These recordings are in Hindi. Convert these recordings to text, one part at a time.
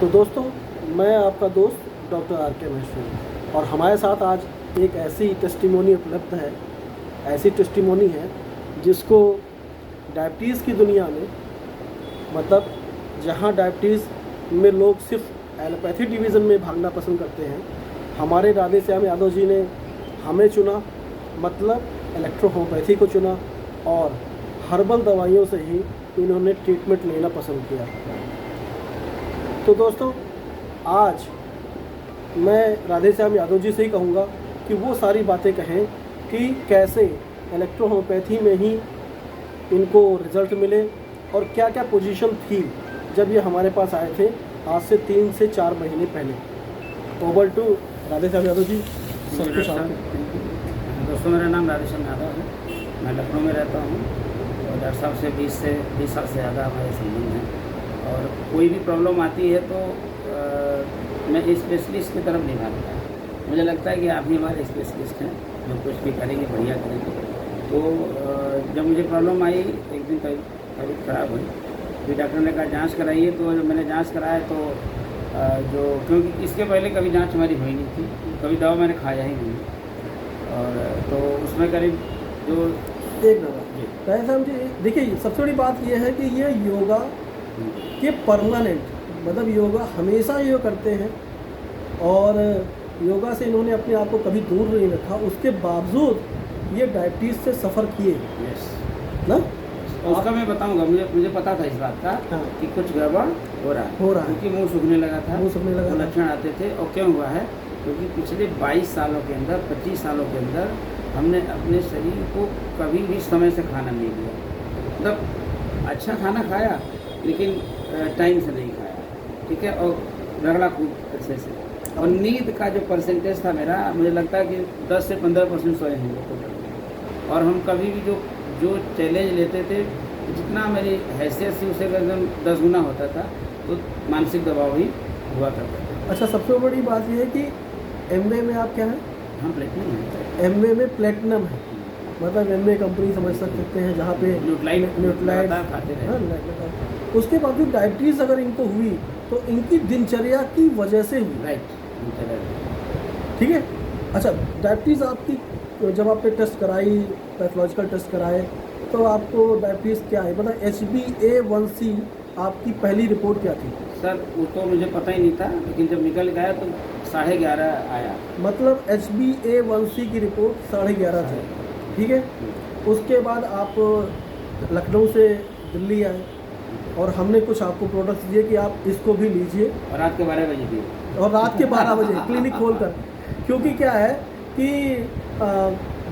तो दोस्तों, मैं आपका दोस्त डॉक्टर आर के महेश्वरी और हमारे साथ आज एक ऐसी टेस्टिमोनी उपलब्ध है, ऐसी टेस्टिमोनी है जिसको डायबिटीज़ की दुनिया में, मतलब जहां डायबिटीज़ में लोग सिर्फ एलोपैथी डिवीज़न में भागना पसंद करते हैं, हमारे राधेश्याम यादव जी ने हमें चुना, मतलब इलेक्ट्रोहोम्योपैथी को चुना और हर्बल दवाइयों से ही इन्होंने ट्रीटमेंट लेना पसंद किया। तो दोस्तों, आज मैं राधेश्याम यादव जी से ही कहूँगा कि वो सारी बातें कहें कि कैसे इलेक्ट्रोहोम्योपैथी में ही इनको रिज़ल्ट मिले और क्या क्या पोजीशन थी जब ये हमारे पास आए थे आज से 3 से 4 महीने पहले। Over to Radheshyam Yadav ji. सब कुछ दोस्तों, मेरा नाम राधेश्याम यादव है। मैं लखनऊ में रहता हूँ और डॉक्टर साहब से 20 साल से ज़्यादा हमारे संबंध हैं। और कोई भी प्रॉब्लम आती है तो मैं स्पेशलिस्ट की तरफ नहीं भागता। मुझे लगता है कि आप ही हमारे स्पेशलिस्ट हैं, जो कुछ भी करेंगे बढ़िया करेंगे। तो जब मुझे प्रॉब्लम आई, एक दिन तबीयत खराब हुई, फिर डॉक्टर ने कहा जांच कराइए। तो जब मैंने जांच कराया तो जो क्योंकि इसके पहले कभी जांच हमारी हुई नहीं थी, कभी दवा मैंने खाया ही नहीं। और तो उसमें करीब जो एक नंबर राधेश्याम जी, देखिए सबसे बड़ी बात यह है कि ये योगा के परमानेंट, मतलब योगा हमेशा ये करते हैं और योगा से इन्होंने अपने आप को कभी दूर नहीं रखा, उसके बावजूद ये डायबिटीज़ से सफ़र किए ना। उसका मैं बताऊंगा, मुझे पता था इस बात का। हाँ। कि कुछ गड़बड़ हो रहा है क्योंकि मुंह सूखने लगा था, लक्षण आते थे। और क्यों हुआ है? क्योंकि पिछले 22 सालों के अंदर, 25 सालों के अंदर हमने अपने शरीर को कभी भी समय से खाना नहीं दिया। मतलब अच्छा खाना खाया लेकिन टाइम से नहीं खाया, ठीक है, और रगड़ा खूब अच्छे से। और नींद का जो परसेंटेज था मेरा, मुझे लगता है कि 10 से 15% सोए होंगे। और हम कभी भी जो चैलेंज लेते थे, जितना मेरी हैसियत थी उससे एकदम 10 गुना होता था, तो मानसिक दबाव ही हुआ करता था। अच्छा, सबसे बड़ी बात यह है कि एमवे में आप क्या है? हम प्लेटिनम हैं। एमवे में प्लेटिनम है, मतलब एमवे कंपनी समझ सकते हैं जहाँ पे न्यूट्राइड खाते रहे। उसके बावजूद डायबिटीज़ अगर इनको हुई तो इनकी दिनचर्या की वजह से हुई, राइट, ठीक है। अच्छा, डायबिटीज़ आपकी जब आपने टेस्ट कराई, पैथोलॉजिकल टेस्ट कराए, तो आपको डायबिटीज़ क्या है, मतलब HbA1c आपकी पहली रिपोर्ट क्या थी? सर वो तो मुझे पता ही नहीं था, लेकिन जब निकल गया तो 11.5 आया। मतलब HbA1c की रिपोर्ट 11.5 थी, ठीक है। उसके बाद आप लखनऊ से दिल्ली आए और हमने कुछ आपको प्रोडक्ट्स दिए कि आप इसको भी लीजिए, और रात के 12 बजे दिए, और रात के 12 बजे क्लिनिक खोलकर। क्योंकि क्या है कि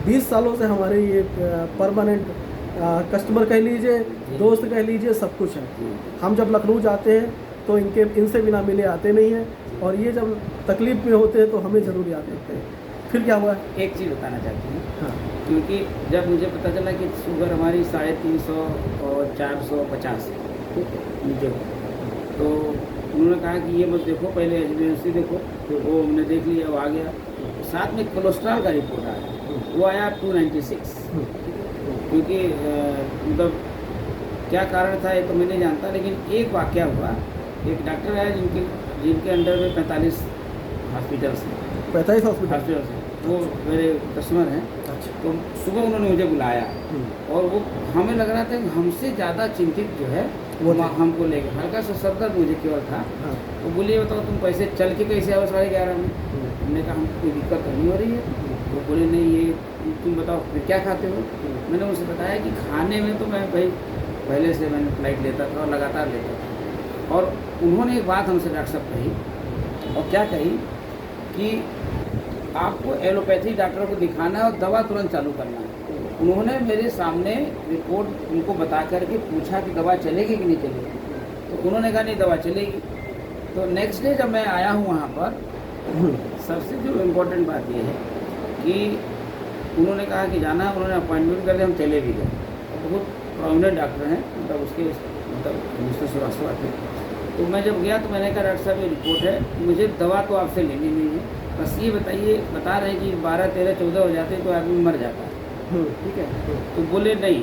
20 सालों से हमारे ये परमानेंट कस्टमर कह लीजिए, दोस्त कह लीजिए, सब कुछ है। हम जब लखनऊ जाते हैं तो इनसे बिना मिले आते नहीं हैं, और ये जब तकलीफ़ में होते हैं तो हमें ज़रूर याद करते हैं। फिर क्या हुआ? एक चीज़ बताना चाहती हूँ। हाँ। क्योंकि जब मुझे पता चला कि शुगर हमारी 350 और 450 नीचे, तो उन्होंने कहा कि ये मत देखो, पहले HbA1c देखो। तो वो हमने देख लिया, वो आ गया। साथ में कोलेस्ट्रॉल का रिपोर्ट आया, वो आया 296। क्योंकि मतलब क्या कारण था ये तो मैं नहीं जानता, लेकिन एक वाक़या हुआ। एक डॉक्टर है जिनके अंडर में 45 हॉस्पिटल्स हैं। 45 हॉस्पिटल हैं, वो मेरे कस्टमर हैं। अच्छा। तो सुबह उन्होंने मुझे बुलाया और वो हमें लग रहा था कि हमसे ज़्यादा चिंतित जो है वो हमको लेकर, हल्का सा सर दर्द मुझे केवल था। हाँ। तो बोलिए बताओ तुम कैसे चल के कैसे आओ 11:30 में? हमने कहा हमको कोई दिक्कत तो नहीं हो रही है। वो बोले नहीं, ये तुम बताओ फिर क्या खाते हो? मैंने उनसे बताया कि खाने में तो मैं भाई पहले से मैंने फ्लाइट लेता था और लगातार लेता था। और उन्होंने एक बात हमसे डॉक्टर साहब कही, और क्या कही कि आपको एलोपैथी डॉक्टर को दिखाना है और दवा तुरंत चालू करना है। उन्होंने मेरे सामने रिपोर्ट उनको बता करके पूछा कि दवा चलेगी कि नहीं चलेगी? तो उन्होंने कहा नहीं, दवा चलेगी। तो नेक्स्ट डे जब मैं आया हूँ वहाँ पर, सबसे जो इम्पोर्टेंट बात यह है कि उन्होंने कहा कि जाना है। उन्होंने अपॉइंटमेंट कर लिया, हम चले भी गए। बहुत प्रोमिनेंट डॉक्टर हैं, मतलब उसके मिस्टर श्रीवास्तव आते। तो मैं जब गया तो मैंने कहा डॉक्टर साहब ये रिपोर्ट है, मुझे दवा तो आपसे लेनी नहीं है, बस ये बताइए, बता रहे हैं कि 12, 13, 14 हो जाते हैं तो आदमी मर जाता है, ठीक है। तो बोले नहीं,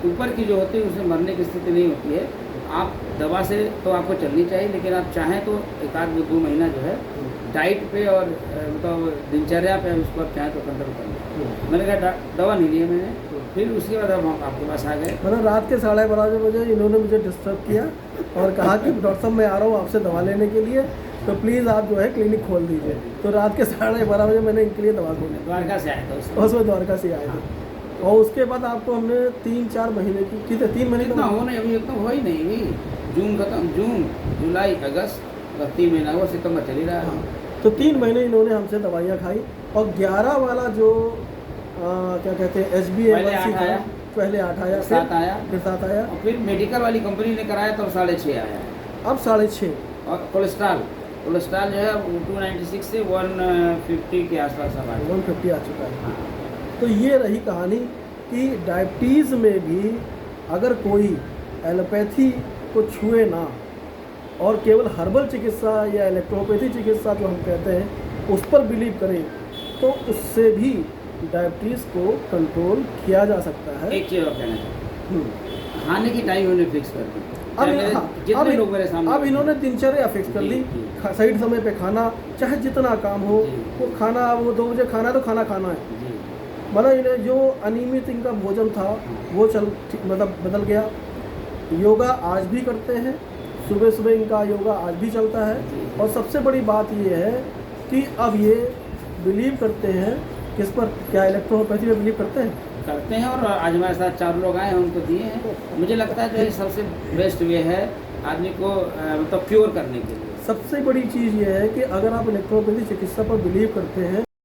ऊपर की जो होती है उसमें मरने की स्थिति नहीं होती है, आप दवा से तो आपको चलनी चाहिए, लेकिन आप चाहें तो एक आध 2 महीना जो है डाइट पे और मतलब दिनचर्या पे उसको आप चाहें तो कंट्रोल कर लें। मैंने कहा दवा नहीं ली है मैंने। फिर उसके बाद अब हम आपके पास आ गए। मतलब रात के 12:30 बजे इन्होंने मुझे डिस्टर्ब किया और कहा कि डॉक्टर साहब मैं आ रहा हूँ आपसे दवा लेने के लिए, तो प्लीज़ आप जो है क्लिनिक खोल दीजिए। तो रात के 12:30 बजे मैंने इनके लिए दवा खोली। द्वारका से आया था उसमें द्वारका से आए थे। और उसके बाद आपको हमने 3-4 महीने की कितने 3 महीने इतना हो नहीं, अभी इतना हो ही नहीं अभी। जून खत्म, जून जुलाई अगस्त 3 महीना हुआ, सितंबर चल ही रहा है। हाँ, तो 3 महीने इन्होंने हमसे दवाइयाँ खाई और 11 वाला जो क्या कहते हैं HbA1c था, पहले 8 आया, 7 आया, फिर 7 आया, और फिर मेडिकल वाली कंपनी ने कराया तो 6.5 आया है। अब 6.5। और कोलेस्ट्रॉल जो है 296 से 150 के आसपास अब आ गया। 150 आ चुका है। तो ये रही कहानी कि डायबिटीज़ में भी अगर कोई एलोपैथी को छुए ना और केवल हर्बल चिकित्सा या इलेक्ट्रोपैथी चिकित्सा जो हम कहते हैं उस पर बिलीव करें तो उससे भी डायबिटीज़ को कंट्रोल किया जा सकता है। एक चीज़ और कहना चाहता हूँ, खाने की टाइम उन्हें फिक्स कर दी। जितने लोग मेरे सामने अब इन्होंने दिनचर्या फिक्स कर ली, सही समय पे खाना, चाहे जितना काम हो वो खाना, वो 2 बजे खाना है तो खाना खाना है। मतलब इन्हें जो अनियमित इनका भोजन था वो मतलब बदल गया। योगा आज भी करते हैं, सुबह सुबह इनका योगा आज भी चलता है। और सबसे बड़ी बात ये है कि अब ये बिलीव करते हैं किस पर, क्या इलेक्ट्रोपैथी में बिलीव करते हैं और आज हमारे साथ 4 लोग आए हैं, उनको दिए हैं। मुझे लगता है जो ये सबसे बेस्ट वे है आदमी को मतलब क्योर करने के लिए। सबसे बड़ी चीज़ ये है कि अगर आप इलेक्ट्रोपैथी चिकित्सा पर बिलीव करते हैं